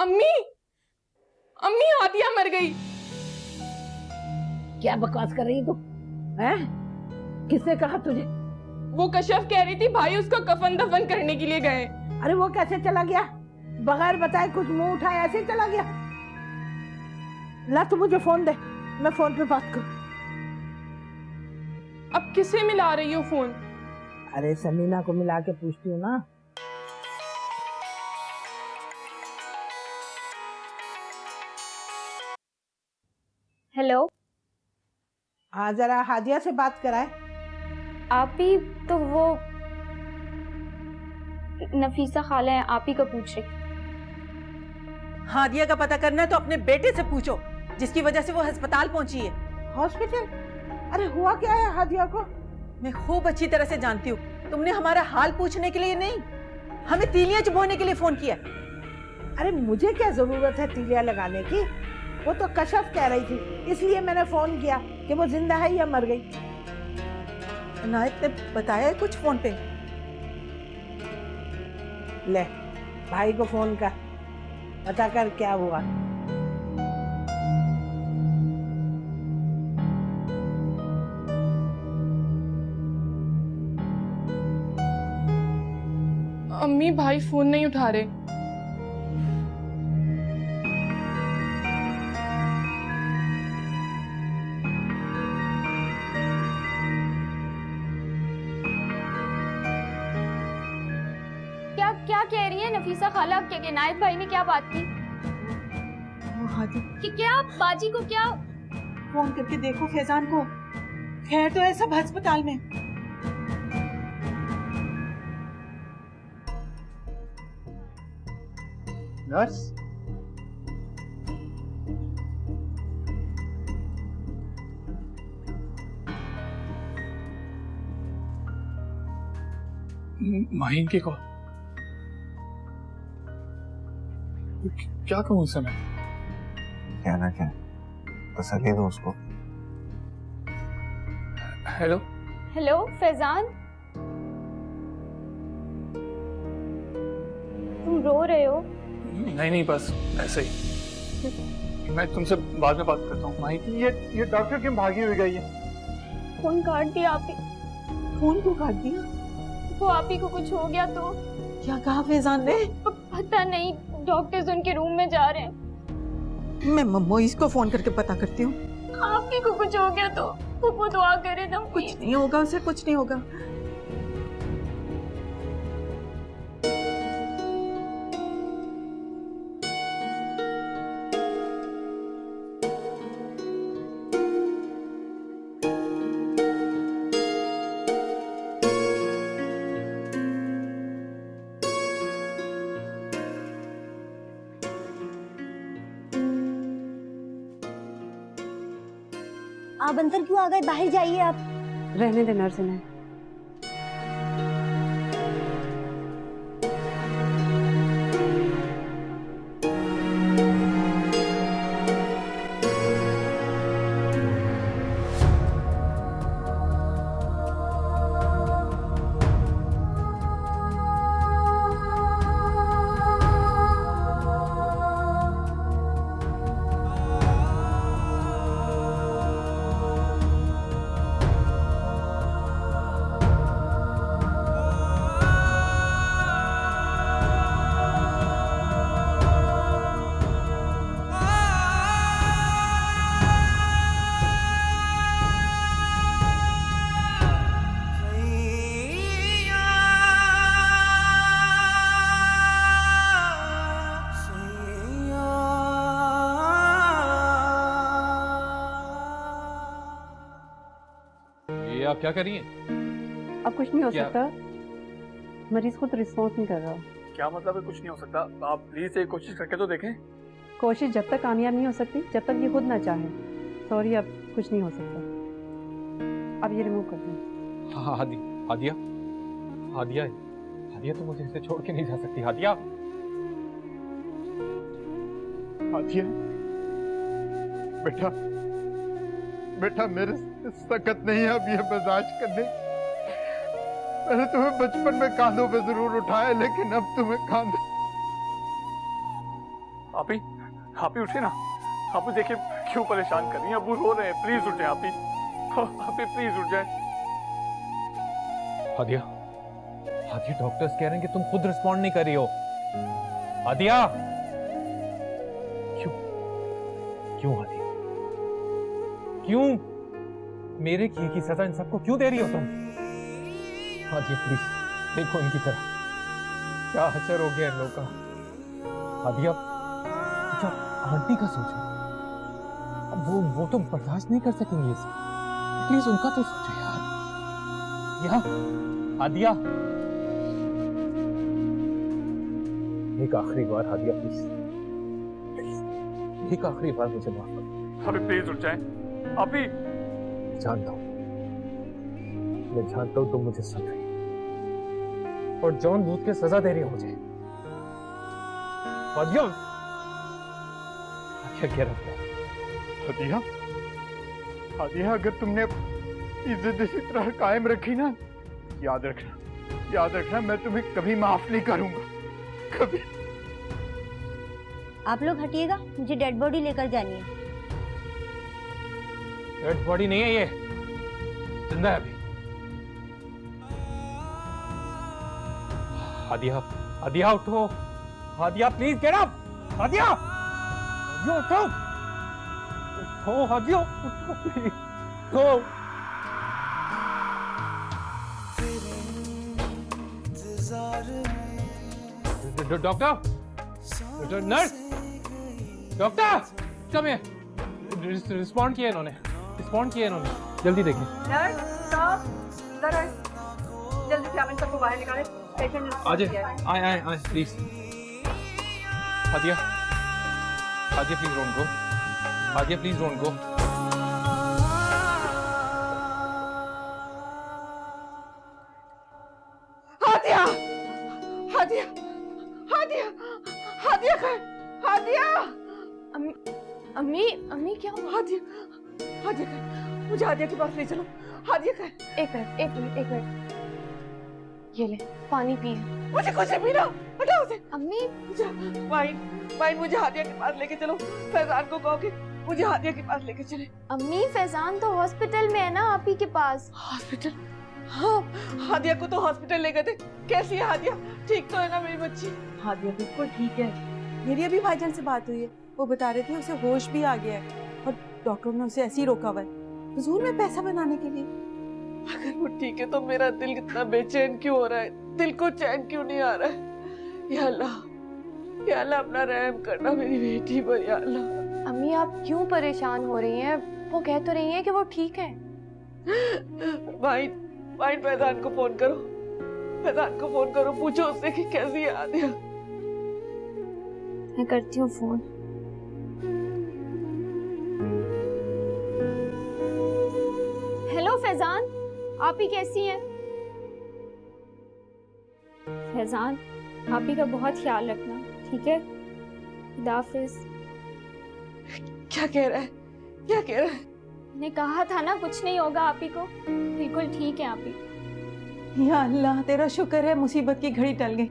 अम्मी, अम्मी हादिया मर गई। क्या बकवास कर रही तू? हैं? किसने कहा तुझे? वो कश्यप कह रही थी भाई उसको कफन दफन करने के लिए गए। अरे वो कैसे चला गया? बगैर बताए कुछ मुंह उठाए ऐसे ही चला गया? ला तू मुझे फोन दे, मैं फोन पे बात करूं। अब किसे मिला रही हो फोन? अरे समीना को मिला के पूछती हूँ ना। हेलो। हाँ जरा हादिया से बात कराए। आप ही तो वो नफीसा खाला है, आप ही का पूछ रही। हादिया का पता करना है तो अपने बेटे से पूछो, जिसकी वजह से वो अस्पताल पहुंची है। हॉस्पिटल? अरे हुआ क्या है हादिया को? मैं खूब अच्छी तरह से जानती हूँ। तुमने हमारा हाल पूछने के लिए नहीं, हमें तीलियां चुभोने के लिए फोन किया। अरे मुझे क्या जरूरत है तीलियां लगाने की? वो तो कश्यप कह रही थी, इसलिए मैंने फोन किया कि वो जिंदा है या मर गई। इनायत ने बताया है कुछ फोन पे? ले भाई को फोन कर, पता कर क्या हुआ। अम्मी भाई फोन नहीं उठा रहे। क्या क्या कह रही है नफीसा खाला? क्या इनायत भाई ने क्या बात की? कि क्या बाजी को क्या? फोन करके देखो फैजान को, खैर तो है सब अस्पताल में। नर्स, माहिन की कॉल। क्या कहूँ उसे मैं? कहना क्या, तसल्ली दो उसको। हेलो हेलो फैजान, तुम रो रहे हो? नहीं नहीं, बस ऐसे ही। मैं तुमसे बाद में बात करता हूँ। माहिन, ये डॉक्टर क्यों भागी हुई गई है? फोन काट दिया आप ही। फोन को काट दिया? वो आप ही को कुछ हो गया तो? क्या कहा फैजान ने? पता नहीं, डॉक्टर्स उनके रूम में जा रहे हैं। मैं मोइस को फोन करके पता करती हूँ। आप ही को कुछ हो गया तो वो दुआ करे ना। कुछ नहीं होगा उसे, कुछ नहीं होगा। आप अंदर क्यों आ गए? बाहर जाइए आप। रहने दे नर्स इन्हें। ये आप क्या कर रही हैं? अब कुछ नहीं हो क्या? सकता, मरीज खुद रिस्पॉन्स नहीं कर रहा। क्या मतलब है कुछ नहीं हो सकता? आप प्लीज एक कोशिश करके तो देखें। कोशिश जब तक कामयाब नहीं हो सकती जब तक ये खुद ना चाहे। सॉरी, अब कुछ नहीं हो सकता। अब ये रिमूव कर दें। हाँ हादिया, हादिया हादिया तुम मुझे ऐसे छोड़ के नहीं जा सकती। हादिया, हादिया बेटा, बेटा मेरे से सकत नहीं है अब ये बर्दाश्त करने। मैंने तुम्हें बचपन में कांधों पे जरूर उठाया, लेकिन अब तुम्हें कांध आप ही उठे ना। आप ही देखिए क्यों परेशान कर रही हैं, अबू रो रहे हैं, प्लीज उठे आप ही प्लीज उठ जाए। हादिया, हादिया डॉक्टर्स कह रहे हैं कि तुम खुद रिस्पॉन्ड नहीं कर रही हो। हादिया, क्यों हादिया, क्यों मेरे किए की सजा इन सबको क्यों दे रही हो तुम? हादिया प्लीज देखो इनकी तरह, क्या असर हो गया इन लोगों का। हादिया, अच्छा आंटी का सोचो, अब वो तो बर्दाश्त नहीं कर सकेंगे ये सब, प्लीज उनका तो सोचो यार। हादिया, एक आखिरी बार हादिया प्लीज, एक आखिरी बार मुझे माफ कर। अभी प्लीज उठ जाए आप ही। मैं जानता हूं तुम मुझे सुन रही हो और जॉन बूथ के सजा दे रही हो मुझे। हादिया, क्या रहा हादिया, हादिया अगर तुमने इज्जत इसी तरह कायम रखी ना, याद रखना मैं तुम्हें कभी माफ नहीं करूंगा, कभी। आप लोग हटिएगा, मुझे डेड बॉडी लेकर जानी है। डेड बॉडी नहीं है ये, जिंदा है अभी। हादिया, हादिया उठो, Hadiya please get up. Hadiya, Hadiya उठो, उठो हादिया, उठो प्लीज, उठो। Doctor, nurse, doctor, come here. Respond किया इन्होंने, जल्दी देखें। नर्स स्टॉप, जरा जल्दी से आप इन सबको बाहर निकालें। पेशेंट आए please. Hadiya, Hadiya please don't go, Hadiya please don't go. Hadiya, Hadiya, Hadiya, Hadiya है, हादिया, अम्मी क्या हुआ? हादिया, हादिया है, मुझे हादिया के पास ले चलो। हादिया है। एक मिनट, ये ले पानी पिए। मुझे कुछ नहीं पीना, हटाओ उसे। अम्मी, वाइन मुझे हादिया के पास लेके चलो। फैजान को कहो कि मुझे हादिया के पास लेके चले। अम्मी फैजान तो हॉस्पिटल में है ना, आप ही के पास। हॉस्पिटल? हाँ, हादिया को तो हॉस्पिटल ले गए थे। कैसी है हादिया? ठीक तो है ना मेरी बच्ची? हादिया बिल्कुल ठीक है। मेरी अभी भाईजान से बात हुई है, वो बता रहे थे उसे होश भी आ गया है और डॉक्टर ने उसे ऐसे ही रोका हुआ है, फजूल में पैसा बनाने के लिए। अगर वो ठीक है तो मेरा दिल इतना बेचैन क्यों हो रहा है? दिल को चैन क्यों नहीं आ रहा है? या अल्लाह अपना रहम करना मेरी बेटी पर, या अल्लाह। अम्मी आप क्यों परेशान हो रही हैं? वो कह तो रही हैं कि वो ठीक है। वाइन फैजान को फोन करो, पूछो उससे कि कैसी है हादिया। मैं करती हूँ फोन। हेलो फैजान, आप ही कैसी हैं? फैजान, आप ही का बहुत ख्याल रखना, ठीक है? खुदा हाफिज। क्या कह रहा है? मैंने कहा था ना कुछ नहीं होगा, आप ही को बिल्कुल ठीक है। आप ही या अल्लाह तेरा शुक्र है मुसीबत की घड़ी टल गई।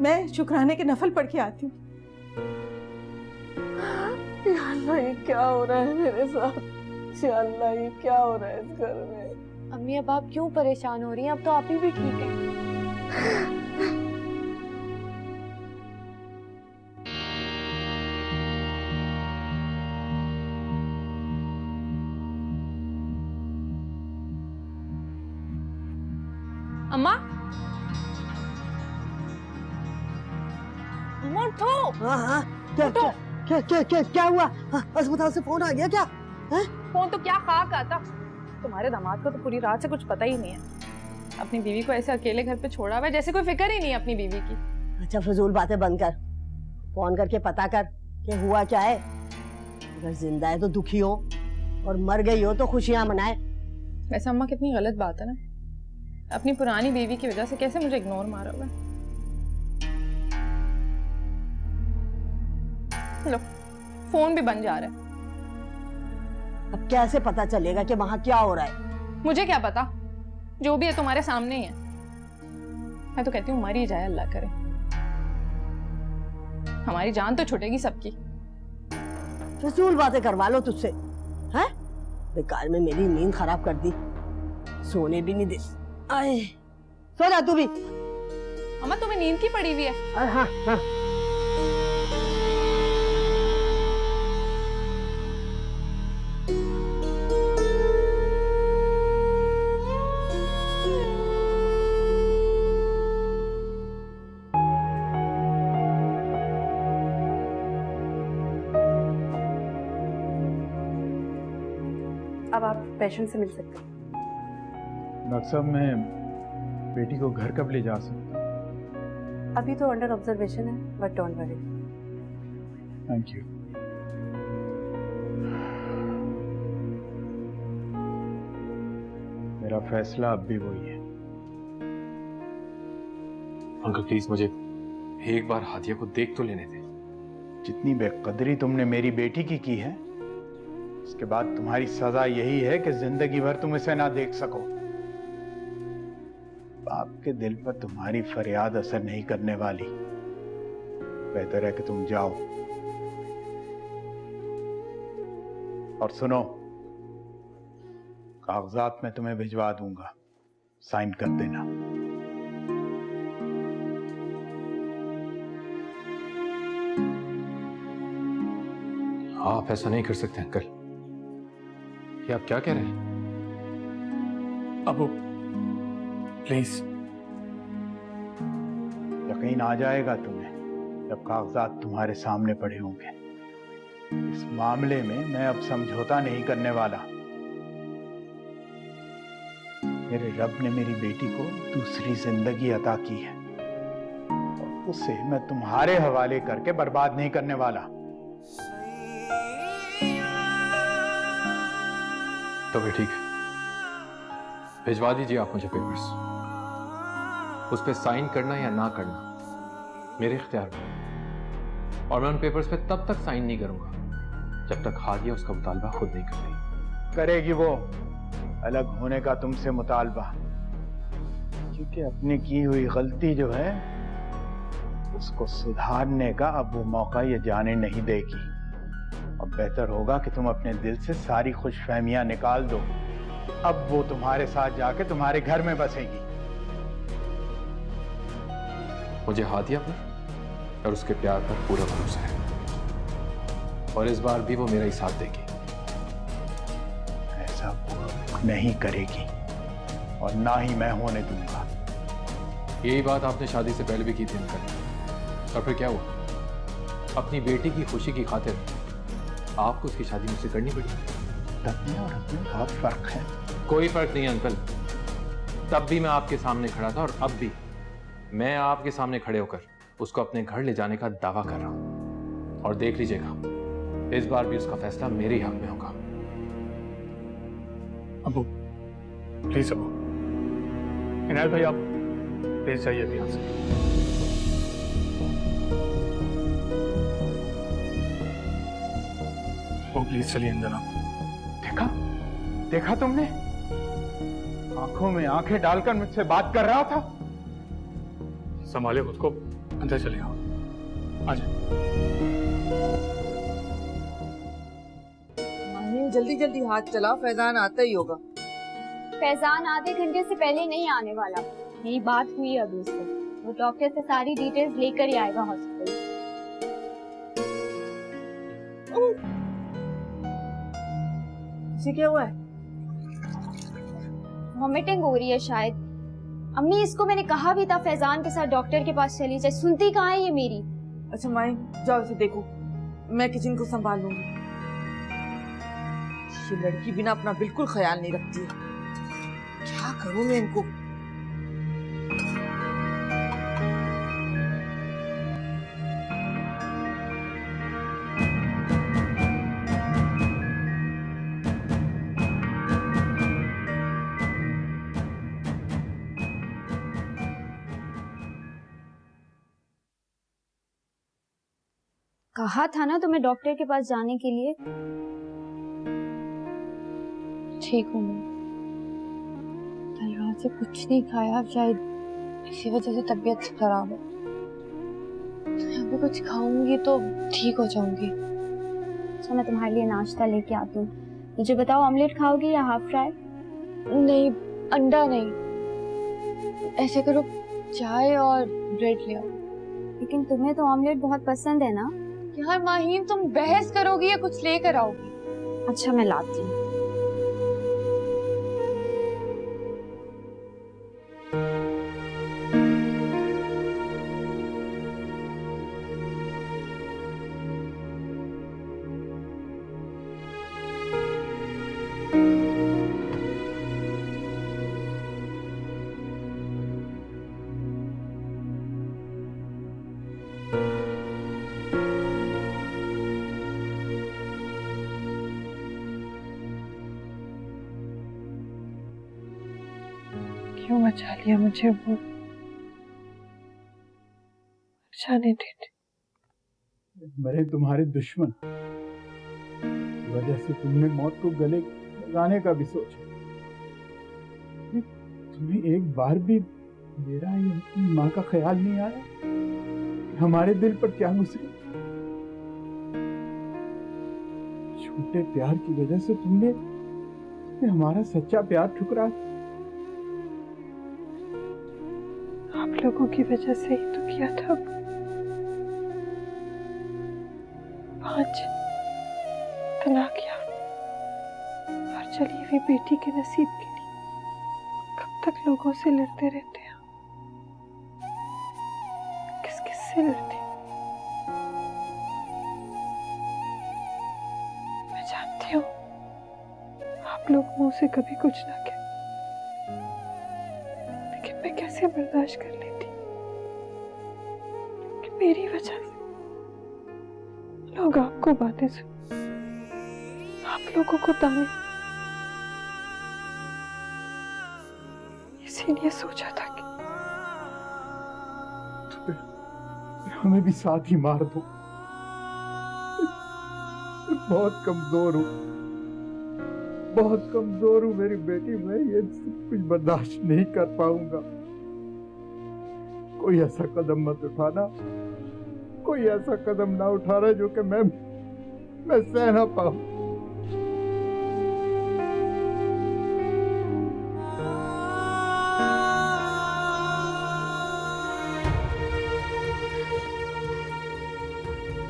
मैं शुक्राने के नफल पढ़ के आती हूँ। या अल्लाह ये क्या हो रहा है मेरे साथ? या अल्लाह ये क्या हो रहा है इस घर में? अम्मी अब आप क्यों परेशान हो रही हैं? अब तो आप ही भी ठीक है। अम्मा, उठो। हाँ क्या हुआ? अस्पताल से फोन आ गया क्या? फोन तो क्या खाक आता। तुम्हारे दामाद को तो पूरी रात से कुछ पता ही नहीं है। अपनी बीवी को ऐसे अकेले घर पे छोड़ा हुआ है जैसे कोई फिक्र ही नहीं है अपनी बीवी की। अच्छा फजूल बातें बंद कर, फोन करके पता कर कि हुआ क्या है। अगर जिंदा है तो दुखी हो और मर गई हो तो खुशियां मनाए। वैसे अम्मा कितनी गलत बात है ना, अपनी पुरानी बीवी की वजह से कैसे मुझे इग्नोर मारा हुआ है। लो, फोन भी बन जा रहा है। अब कैसे पता चलेगा कि वहां क्या हो रहा है? मुझे क्या पता, जो भी है तुम्हारे सामने ही है। मैं तो कहती हूँ मर ही जाए, अल्लाह करे। हमारी जान तो छुटेगी सबकी। फजूल बातें करवा लो तुझसे, हैं? बेकार में मेरी नींद खराब कर दी, सोने भी नहीं दे। आए, सो जा तू भी। अम्मा तुम्हें नींद की पड़ी हुई है? हाँ हाँ। अब आप पेशेंट से मिल सकते हैं। डॉक्टर साहब, मैं बेटी को घर कब ले जा सकता हूँ? अभी तो अंडर ऑब्जर्वेशन है, but don't worry. Thank you. मेरा फैसला अब भी वही है। अंकल प्लीज मुझे एक बार हादिया को देख तो लेने दें। जितनी बेकदरी तुमने मेरी बेटी की है, उसके बाद तुम्हारी सजा यही है कि जिंदगी भर तुम इसे ना देख सको। बाप के दिल पर तुम्हारी फरियाद असर नहीं करने वाली। बेहतर है कि तुम जाओ। और सुनो, कागजात मैं तुम्हें भिजवा दूंगा, साइन कर देना। आप ऐसा नहीं कर सकते अंकल। ये आप क्या कह रहे हैं? अबू प्लीज। यकीन आ जाएगा तुम्हें जब कागजात तुम्हारे सामने पड़े होंगे। इस मामले में मैं अब समझौता नहीं करने वाला। मेरे रब ने मेरी बेटी को दूसरी जिंदगी अता की है और उसे मैं तुम्हारे हवाले करके बर्बाद नहीं करने वाला। तो फिर ठीक है, भिजवा दीजिए आप मुझे पेपर्स। उस पे साइन करना या ना करना मेरे इख्तियार में। और मैं उन पेपर्स पे तब तक साइन नहीं करूंगा जब तक हादिया उसका मुतालबा खुद नहीं करती। करेगी वो अलग होने का तुमसे मुतालबा, क्योंकि अपनी की हुई गलती जो है उसको सुधारने का अब वो मौका ये जाने नहीं देगी। अब बेहतर होगा कि तुम अपने दिल से सारी खुशफहमियां निकाल दो। अब वो तुम्हारे साथ जाके तुम्हारे घर में बसेगी। मुझे हादिया पर और उसके प्यार पर पूरा भरोसा है और इस बार भी वो मेरा ही साथ देगी। ऐसा वो नहीं करेगी और ना ही मैं होने दूंगा। यही बात आपने शादी से पहले भी की थी अंकल, और फिर क्या हुआ? अपनी बेटी की खुशी की खातिर आपको उसकी शादी मुझसे करनी पड़ी। तब में और अब में बहुत फर्क है। कोई फर्क नहीं अंकल। तब भी मैं आपके सामने खड़ा था और अब भी मैं आपके सामने खड़े होकर उसको अपने घर ले जाने का दावा कर रहा हूं। और देख लीजिएगा, इस बार भी उसका फैसला मेरे ही हक में होगा। अबू प्लीज, अबू इनायत भाई आप प्लीज जाइए अभी यहाँ से। ओ प्लीज चलिए अंदर आप। देखा देखा तुमने? आंखों में आंखें डालकर मुझसे बात कर रहा था। संभाले खुद को, अंदर चले आओ। आ जाओ। जल्दी जल्दी हाथ चलाओ, फैजान आता ही होगा। फैजान आधे घंटे से पहले नहीं आने वाला। यही बात हुई अभी उससे। वो डॉक्टर से सारी डिटेल्स लेकर ही आएगा हॉस्पिटल। इसे क्या हुआ है? वॉमिटिंग हो रही है शायद। अम्मी, इसको मैंने कहा भी था फैजान के साथ डॉक्टर के पास चली जाए, सुनती कहाँ है ये मेरी। अच्छा माई, जाओ इसे देखो, मैं किचन को संभाल लूंगी। ये लड़की बिना अपना बिल्कुल ख्याल नहीं रखती है। क्या करूं मैं इनको? कहा था ना तुम्हें डॉक्टर के पास जाने के लिए। ठीक हूँ मैं। कल रात से कुछ नहीं खाया, शायद इसी वजह से तबीयत खराब है। अभी कुछ खाऊंगी तो ठीक हो जाऊंगी। अच्छा मैं तुम्हारे लिए नाश्ता लेके आती हूँ। मुझे बताओ ऑमलेट खाओगी या हाफ फ्राई? नहीं, अंडा नहीं। ऐसे करो, चाय और ब्रेड ले आओ। लेकिन तुम्हें तो ऑमलेट बहुत पसंद है ना। यार माहीम, तुम बहस करोगी या कुछ लेकर आओगी? अच्छा मैं लाती हूँ। क्यों बचा लिया मुझे वो? जाने देते। मरे तुम्हारे दुश्मन की वजह से तुमने मौत को गले लगाने का भी सोचा। तुम्हें एक बार भी मेरा या अपनी माँ का ख्याल नहीं आया कि हमारे दिल पर क्या गुजरी? छोटे प्यार की वजह से तुमने हमारा सच्चा प्यार ठुकरा। आप लोगों की वजह से ही तो किया था। 5 तलाक और चली हुई बेटी के नसीब के लिए कब तक लोगों से लड़ते रहते हैं? किस किस से लड़ते? मैं जानती हूँ आप लोग मुंह से कभी कुछ ना कहें, लेकिन मैं कैसे बर्दाश्त कर लेती कि मेरी वजह से लोग आपको बातें सुन, आप लोगों को ताने। इसीलिए सोचा था कि हमें भी साथ ही मार दो। बहुत कमजोर हूँ, बहुत कमजोर हूँ मेरी बेटी। मैं ये सब कुछ बर्दाश्त नहीं कर पाऊंगा। कोई ऐसा कदम मत उठाना, कोई ऐसा कदम ना उठाना जो कि मैं सह ना पाऊं।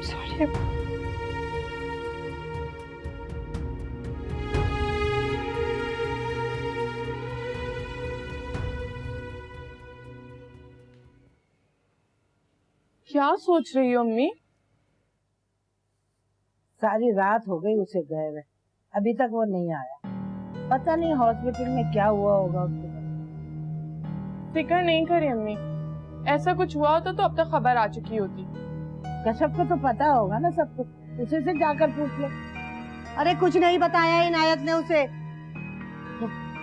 सॉरी। क्या सोच रही हो अम्मी? सारी रात हो गई उसे गए हुए, अभी तक वो नहीं आया। पता नहीं हॉस्पिटल में क्या हुआ होगा उसके साथ। फिक्र नहीं करी अम्मी, ऐसा कुछ हुआ होता तो अब तक खबर आ चुकी होती। कश्यप को तो पता होगा ना सब कुछ, उसे से जाकर पूछ ले। अरे कुछ नहीं बताया इनायत ने उसे।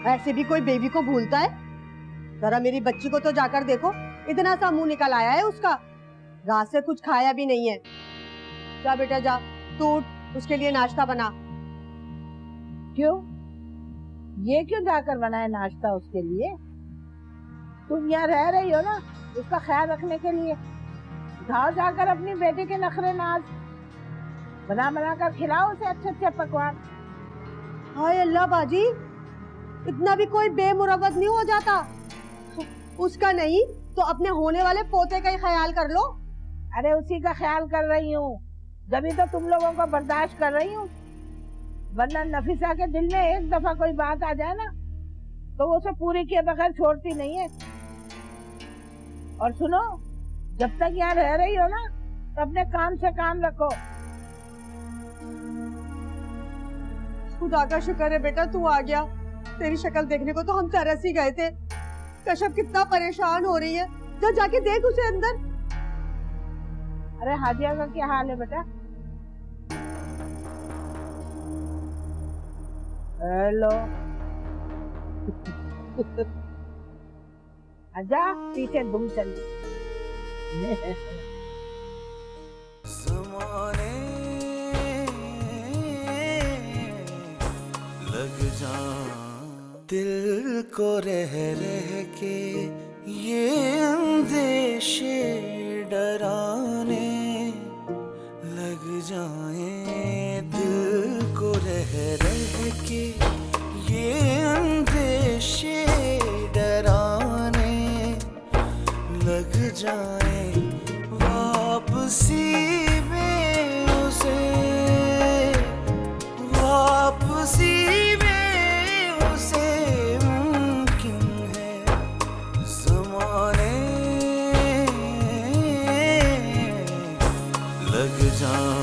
ऐसे भी कोई बेबी को भूलता है? जरा मेरी बच्ची को तो जाकर देखो, इतना सा मुंह निकल आया है उसका। रात से कुछ खाया भी नहीं है। जा बेटा जा, तू उठ, उसके लिए नाश्ता बना। क्यों? ये क्यों जाकर बनाए नाश्ता उसके लिए? तुम यहाँ रह रही हो ना उसका ख्याल रखने के लिए। जाओ जाकर अपनी बेटी के नखरे नाज बना बना कर खिलाओ उसे अच्छे अच्छे पकवान। हाय अल्लाह बाजी, इतना भी कोई बेमुरवत नहीं हो जाता। उसका नहीं तो अपने होने वाले पोते का ही ख्याल कर लो। अरे उसी का ख्याल कर रही हूँ, जब तो तुम लोगों को बर्दाश्त कर रही हूँ। वरना नफीसा के दिल में एक दफा कोई बात आ जाए ना तो वो उसे पूरी किए बगैर छोड़ती नहीं है। और सुनो, जब तक यहाँ रह रही हो ना तो अपने काम से काम रखो। खुदा का शुक्र है बेटा तू आ गया। तेरी शक्ल देखने को तो हम तरस ही गए थे। कश्यप कितना परेशान हो रही है, जा जाके देख उसे अंदर। अरे हादिया का क्या हाल है बेटा? हेलो। आजा, पीछे घूम चली। लग जा दिल को रह रह के ये अंदेशे डराने वापसी में उसे, वापसी में उसे मुमकिन है ज़माने लग जाएं।